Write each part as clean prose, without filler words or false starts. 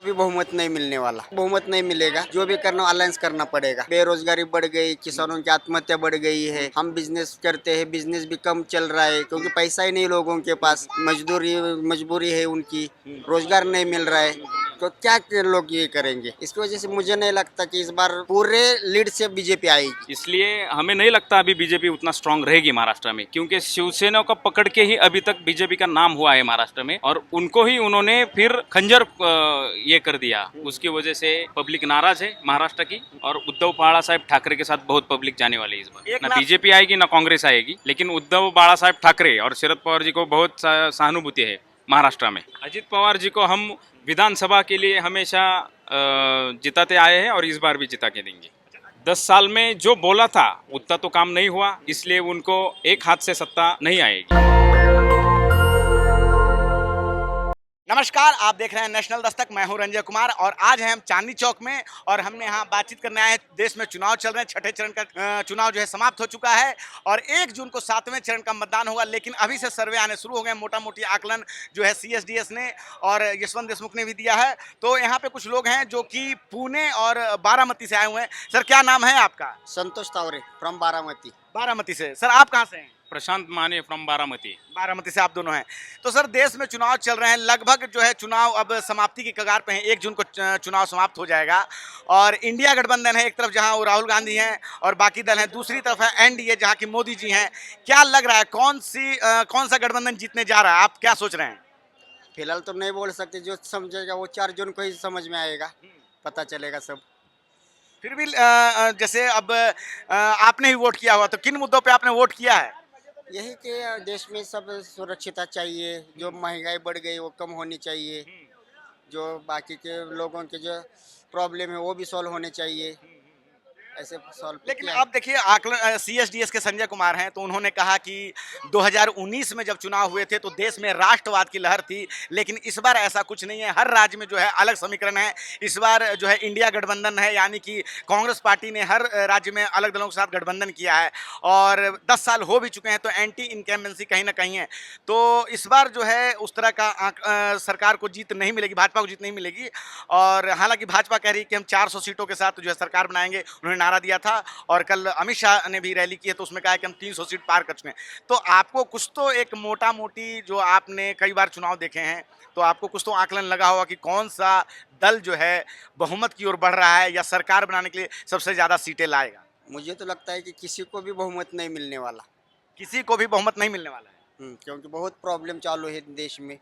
भी बहुमत नहीं मिलने वाला, बहुमत नहीं मिलेगा। जो भी करना अलायंस करना पड़ेगा। बेरोजगारी बढ़ गई, किसानों की आत्महत्या बढ़ गई है। हम बिजनेस करते हैं, बिजनेस भी कम चल रहा है क्योंकि पैसा ही नहीं लोगों के पास। मजबूरी है उनकी, रोजगार नहीं मिल रहा है। तो क्या लोग ये करेंगे? इसकी वजह से मुझे नहीं लगता कि इस बार पूरे लीड से बीजेपी आएगी। इसलिए हमें नहीं लगता अभी बीजेपी उतना स्ट्रांग रहेगी महाराष्ट्र में, क्योंकि शिवसेना को पकड़ के ही अभी तक बीजेपी का नाम हुआ है महाराष्ट्र में, और उनको ही उन्होंने फिर खंजर ये कर दिया। उसकी वजह से पब्लिक नाराज है महाराष्ट्र की, और उद्धव बाला साहेब ठाकरे के साथ बहुत पब्लिक जाने वाली है इस बार। ना बीजेपी आएगी ना कांग्रेस आएगी, लेकिन उद्धव बाला साहेब ठाकरे और शरद पवार जी को बहुत सहानुभूति है महाराष्ट्र में। अजित पवार जी को हम विधानसभा के लिए हमेशा जिताते आए हैं और इस बार भी जिता के देंगे। 10 साल में जो बोला था उतना तो काम नहीं हुआ, इसलिए उनको एक हाथ से सत्ता नहीं आएगी। नमस्कार, आप देख रहे हैं नेशनल दस्तक। मैं हूं रंजय कुमार और आज हैं हम चांदनी चौक में और हमने यहाँ बातचीत करने आए हैं। देश में चुनाव चल रहे हैं, छठे चरण का चुनाव जो है समाप्त हो चुका है और 1 जून को 7वें चरण का मतदान होगा। लेकिन अभी से सर्वे आने शुरू हो गए। मोटा मोटी आकलन जो है CSDS ने और यशवंत देशमुख ने भी दिया है। तो यहाँ पे कुछ लोग हैं जो कि पुणे और बारामती से आए हुए हैं। सर, क्या नाम है आपका? संतोष तावरे फ्रॉम बारामती। बारामती से। सर, आप कहाँ से हैं? प्रशांत माने फ्रॉम बारामती। बारामती से आप दोनों हैं। तो सर, देश में चुनाव चल रहे हैं, लगभग जो है चुनाव अब समाप्ति की कगार पे हैं। 1 जून को चुनाव समाप्त हो जाएगा और इंडिया गठबंधन है एक तरफ, जहां वो राहुल गांधी हैं और बाकी दल हैं। दूसरी तरफ है NDA, जहां की मोदी जी हैं। क्या लग रहा है कौन सा गठबंधन जीतने जा रहा है? आप क्या सोच रहे हैं? फिलहाल तो नहीं बोल सकते, जो समझेगा वो 4 जून को ही समझ में आएगा, पता चलेगा सब। फिर भी जैसे अब आपने ही वोट किया हुआ, तो किन मुद्दों पर आपने वोट किया है? यही कि देश में सब सुरक्षिता चाहिए, जो महंगाई बढ़ गई वो कम होनी चाहिए, जो बाकी के लोगों के जो प्रॉब्लम है वो भी सॉल्व होने चाहिए, ऐसे सॉल्व लेकिन किया है। आप देखिए, आकलन CSDS के संजय कुमार हैं, तो उन्होंने कहा कि 2019 में जब चुनाव हुए थे तो देश में राष्ट्रवाद की लहर थी, लेकिन इस बार ऐसा कुछ नहीं है। हर राज्य में जो है अलग समीकरण है। इस बार जो है इंडिया गठबंधन है, यानी कि कांग्रेस पार्टी ने हर राज्य में अलग दलों के साथ गठबंधन किया है और 10 साल हो भी चुके हैं, तो एंटी इनकम्बेंसी कहीं ना कहीं है। तो इस बार जो है उस तरह का सरकार को जीत नहीं मिलेगी, भाजपा को जीत नहीं मिलेगी। और हालांकि भाजपा कह रही है कि हम 400 सीटों के साथ जो है सरकार बनाएंगे, उन्होंने नारा दिया था। और कल अमित शाह ने भी रैली की है, तो उसमें कहा है कि हम 300 सीट पार कर चुके हैं। तो आपको कुछ तो एक मोटा मोटी, जो आपने कई बार चुनाव देखे हैं, तो आपको कुछ तो आकलन लगा होगा कि कौन सा दल जो है बहुमत की ओर बढ़ रहा है या सरकार बनाने के लिए सबसे ज्यादा सीटें लाएगा। मुझे तो लगता है कि किसी को भी बहुमत नहीं मिलने वाला। किसी को भी बहुमत नहीं मिलने वाला है। क्योंकि बहुत प्रॉब्लम चालू है देश में,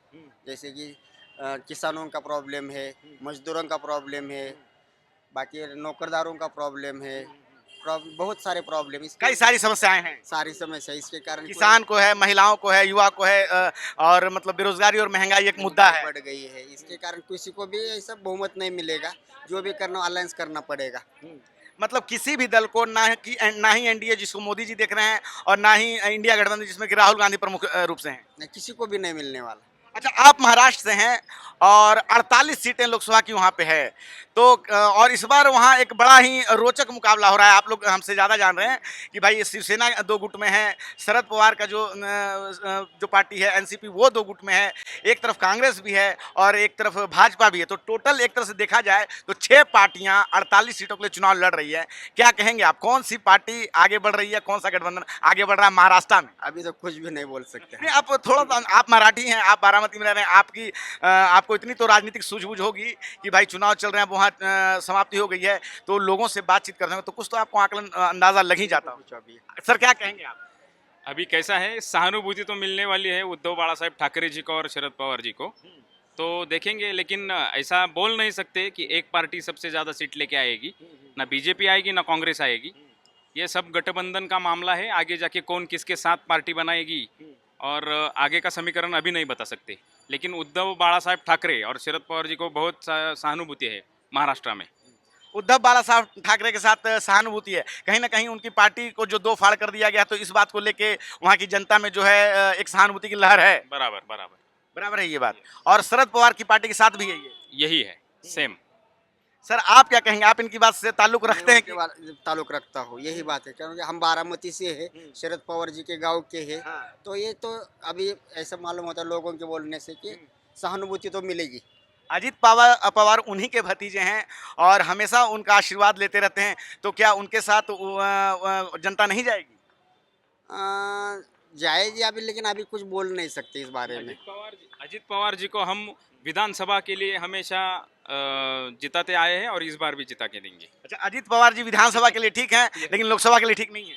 जैसे कि किसानों का प्रॉब्लम है, मजदूरों का प्रॉब्लम है, बाकी नौकरदारों का प्रॉब्लम है, बहुत सारे प्रॉब्लम, कई सारी समस्याएं हैं। सारी समस्या इसके कारण किसान को है, महिलाओं को है, युवा को है, और मतलब बेरोजगारी और महंगाई एक मुद्दा है। बढ़ गई है। इसके कारण किसी को भी ऐसा बहुमत नहीं मिलेगा। जो भी करना अलायंस करना पड़ेगा। मतलब किसी भी दल को, ना ही NDA जिसको मोदी जी देख रहे हैं और ना ही इंडिया गठबंधन जिसमें कि राहुल गांधी प्रमुख रूप से हैं, नहीं, किसी को भी नहीं मिलने वाला। अच्छा, आप महाराष्ट्र से हैं और 48 सीटें लोकसभा की वहाँ पे है, तो और इस बार वहाँ एक बड़ा ही रोचक मुकाबला हो रहा है। आप लोग हमसे ज़्यादा जान रहे हैं कि भाई शिवसेना 2 गुट में है, शरद पवार का जो पार्टी है NCP वो 2 गुट में है, एक तरफ कांग्रेस भी है और एक तरफ भाजपा भी है। तो टोटल एक तरह से देखा जाए तो 6 पार्टियाँ 48 सीटों के लिए चुनाव लड़ रही है। क्या कहेंगे आप, कौन सी पार्टी आगे बढ़ रही है, कौन सा गठबंधन आगे बढ़ रहा है महाराष्ट्र में? अभी तो कुछ भी नहीं बोल सकते। नहीं, आप थोड़ा, आप मराठी हैं, आप बारामती में रह रहे हैं, आपको इतनी तो राजनीतिक सूझबूझ होगी कि भाई चुनाव चल रहे हैं, वहाँ समाप्ति हो गई है, तो लोगों से बातचीत करते हैं, तो कुछ तो आपको आकलन अंदाजा लग ही जाता हो। सर, क्या कहेंगे आप? अभी कैसा है, सहानुभूति तो मिलने वाली है उद्धव बाला साहेब ठाकरे जी को और शरद पवार जी को, तो देखेंगे। लेकिन ऐसा बोल नहीं सकते कि एक पार्टी सबसे ज़्यादा सीट लेके आएगी, ना बीजेपी आएगी ना कांग्रेस आएगी। ये सब गठबंधन का मामला है। आगे जाके कौन किसके साथ पार्टी बनाएगी और आगे का समीकरण अभी नहीं बता सकते। लेकिन उद्धव बाला साहेब ठाकरे और शरद पवार जी को बहुत सहानुभूति है महाराष्ट्र में। उद्धव बाला साहब ठाकरे के साथ सहानुभूति है, कहीं ना कहीं उनकी पार्टी को जो 2 फाड़ कर दिया गया, तो इस बात को लेके वहाँ की जनता में जो है एक सहानुभूति की लहर है। बराबर बराबर बराबर है ये बात। और शरद पवार की पार्टी के साथ भी है ये, यही है सेम। सर, आप क्या कहेंगे? आप इनकी बात से ताल्लुक रखते हैं कि? ताल्लुक रखता हूँ, यही बात है, क्योंकि हम बारामती से है, शरद पवार जी के गांव के हैं। तो ये तो अभी ऐसा मालूम होता है लोगों के बोलने से कि सहानुभूति तो मिलेगी। अजीत पवार उन्हीं के भतीजे हैं और हमेशा उनका आशीर्वाद लेते रहते हैं, तो क्या उनके साथ जनता नहीं जाएगी? जाएगी अभी, लेकिन अभी कुछ बोल नहीं सकते इस बारे में। अजीत पवार जी को हम विधानसभा के लिए हमेशा जिताते आए हैं और इस बार भी जिता के देंगे। अच्छा, अजीत पवार जी विधानसभा के लिए ठीक हैं, लेकिन लोकसभा के लिए ठीक नहीं है।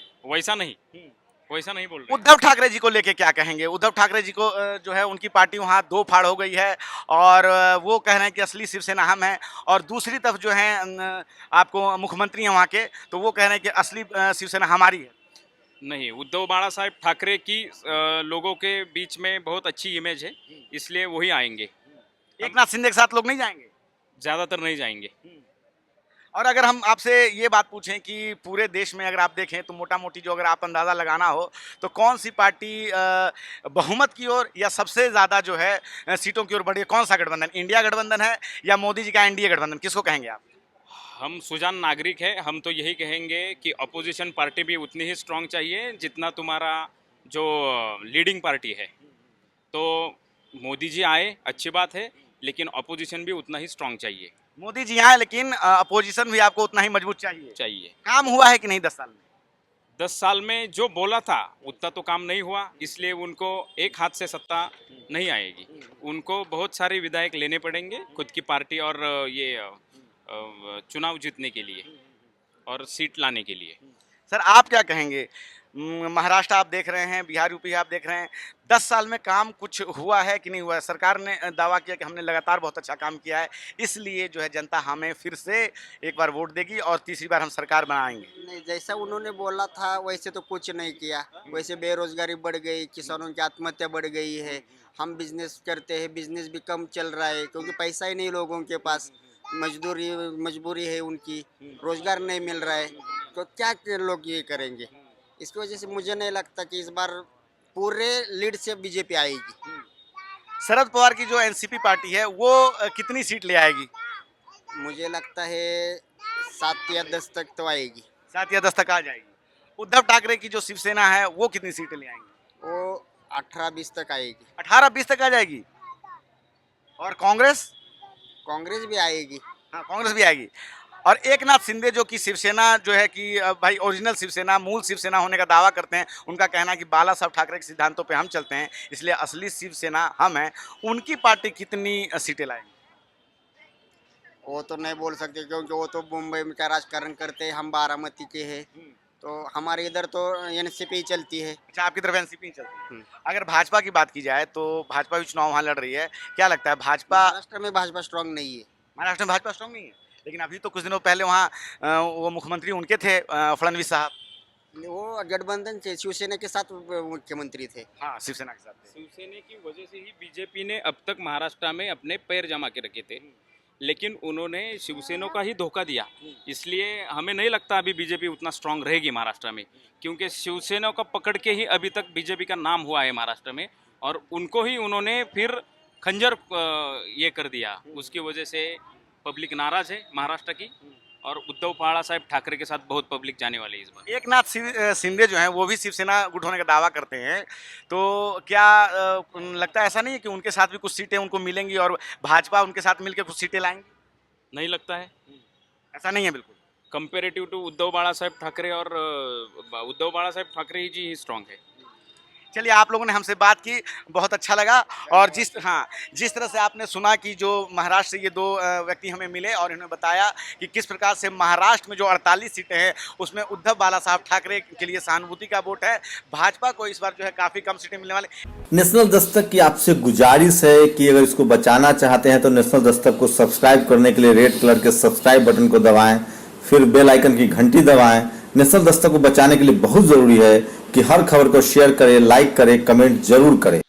वैसा नहीं बोल रहे। उद्धव ठाकरे जी को लेके क्या कहेंगे? उद्धव ठाकरे जी को जो है उनकी पार्टी वहाँ दो फाड़ हो गई है और वो कह रहे हैं कि असली शिवसेना हम है, और दूसरी तरफ जो है आपको मुख्यमंत्री हैं वहाँ के, तो वो कह रहे हैं कि असली शिवसेना हमारी है। नहीं, उद्धव बाला साहेब ठाकरे की लोगों के बीच में बहुत अच्छी इमेज है, इसलिए वही आएंगे। एकनाथ शिंदे के साथ लोग नहीं जाएंगे? ज़्यादातर नहीं जाएंगे। और अगर हम आपसे ये बात पूछें कि पूरे देश में अगर आप देखें तो मोटा मोटी जो अगर आप अंदाज़ा लगाना हो तो कौन सी पार्टी बहुमत की ओर या सबसे ज़्यादा जो है सीटों की ओर बढ़ी है? कौन सा गठबंधन? इंडिया गठबंधन है या मोदी जी का एनडीए गठबंधन? किसको कहेंगे आप? हम सुजान नागरिक है, हम तो यही कहेंगे कि अपोजिशन पार्टी भी उतनी ही स्ट्रांग चाहिए जितना तुम्हारा जो लीडिंग पार्टी है। तो मोदी जी आए अच्छी बात है, लेकिन अपोजिशन भी उतना ही स्ट्रांग चाहिए। मोदी जी आए लेकिन अपोजिशन भी आपको उतना ही मजबूत चाहिए। काम हुआ है कि नहीं 10 साल में? 10 साल में जो बोला था उतना तो काम नहीं हुआ, इसलिए उनको एक हाथ से सत्ता नहीं आएगी। उनको बहुत सारे विधायक लेने पड़ेंगे खुद की पार्टी और ये चुनाव जीतने के लिए और सीट लाने के लिए। सर, आप क्या कहेंगे? महाराष्ट्र आप देख रहे हैं, बिहार यूपी आप देख रहे हैं, 10 साल में काम कुछ हुआ है कि नहीं हुआ है? सरकार ने दावा किया कि हमने लगातार बहुत अच्छा काम किया है, इसलिए जो है जनता हमें फिर से एक बार वोट देगी और तीसरी बार हम सरकार बनाएंगे। नहीं, जैसा उन्होंने बोला था वैसे तो कुछ नहीं किया। वैसे बेरोजगारी बढ़ गई, किसानों की आत्महत्या बढ़ गई है। हम बिजनेस करते हैं, बिजनेस भी कम चल रहा है क्योंकि पैसा ही नहीं लोगों के पास। मजबूरी है उनकी, रोजगार नहीं मिल रहा है, तो क्या लोग ये करेंगे? इसकी वजह से मुझे नहीं लगता कि इस बार पूरे लीड से बीजेपी आएगी। शरद पवार की जो एनसीपी पार्टी है वो कितनी सीट ले आएगी? मुझे लगता है 7 या 10 तक तो आएगी। 7 या 10 तक आ जाएगी। उद्धव ठाकरे की जो शिवसेना है वो कितनी सीटें ले आएंगी? वो 18-20 तक आएगी। 18-20 तक आ जाएगी। और कांग्रेस भी आएगी। हाँ, कांग्रेस भी आएगी। और एकनाथ शिंदे जो कि शिवसेना जो है कि भाई ओरिजिनल शिवसेना, मूल शिवसेना होने का दावा करते हैं, उनका कहना है कि बाला साहब ठाकरे के सिद्धांतों पे हम चलते हैं, इसलिए असली शिवसेना हम हैं। उनकी पार्टी कितनी सीटें लाएगी? वो तो नहीं बोल सकते क्योंकि वो तो मुंबई में का राजकारण करते हैं, हम बारामती के हैं, तो हमारे इधर तो एनसीपी ही चलती है। अच्छा, आपकी तरफ एनसीपी ही चलती है। अगर भाजपा की बात की जाए तो भाजपा भी चुनाव वहाँ लड़ रही है, क्या लगता है भाजपा? महाराष्ट्र में भाजपा स्ट्रांग नहीं है। महाराष्ट्र में भाजपा स्ट्रांग नहीं है, लेकिन अभी तो कुछ दिनों पहले वहाँ वो मुख्यमंत्री उनके थे फडणवीस साहब। वो गठबंधन से शिवसेना के साथ मुख्यमंत्री थे। हाँ, शिवसेना के साथ थे। शिवसेना की वजह से ही बीजेपी ने अब तक महाराष्ट्र में अपने पैर जमा के रखे थे, लेकिन उन्होंने शिवसेना का ही धोखा दिया। इसलिए हमें नहीं लगता अभी बीजेपी उतना स्ट्रांग रहेगी महाराष्ट्र में, क्योंकि शिवसेना को पकड़ के ही अभी तक बीजेपी का नाम हुआ है महाराष्ट्र में, और उनको ही उन्होंने फिर खंजर ये कर दिया। उसकी वजह से पब्लिक नाराज है महाराष्ट्र की, और उद्धव बाला साहेब ठाकरे के साथ बहुत पब्लिक जाने वाले इस बार। एकनाथ शिंदे जो हैं वो भी शिवसेना गुट होने का दावा करते हैं, तो क्या लगता है ऐसा नहीं है कि उनके साथ भी कुछ सीटें उनको मिलेंगी और भाजपा उनके साथ मिलकर कुछ सीटें लाएंगी? नहीं लगता है, ऐसा नहीं है बिल्कुल। कंपेरेटिव टू उद्धव बाला साहेब ठाकरे, और उद्धव बाला साहेब ठाकरे जी ही स्ट्रांग है। चलिए, आप लोगों ने हमसे बात की, बहुत अच्छा लगा। और जिस तरह से आपने सुना कि जो महाराष्ट्र से ये दो व्यक्ति हमें मिले और इन्होंने बताया कि किस प्रकार से महाराष्ट्र में जो 48 सीटें हैं उसमें उद्धव बाला साहब ठाकरे के लिए सहानुभूति का वोट है। भाजपा को इस बार जो है काफ़ी कम सीटें मिलने वाली। नेशनल दस्तक की आपसे गुजारिश है कि अगर इसको बचाना चाहते हैं तो नेशनल दस्तक को सब्सक्राइब करने के लिए रेड कलर के सब्सक्राइब बटन को दबाएं, फिर बेल आइकन की घंटी दबाएं। नेशनल दस्तक को बचाने के लिए बहुत ज़रूरी है कि हर खबर को शेयर करें, लाइक करें, कमेंट जरूर करें।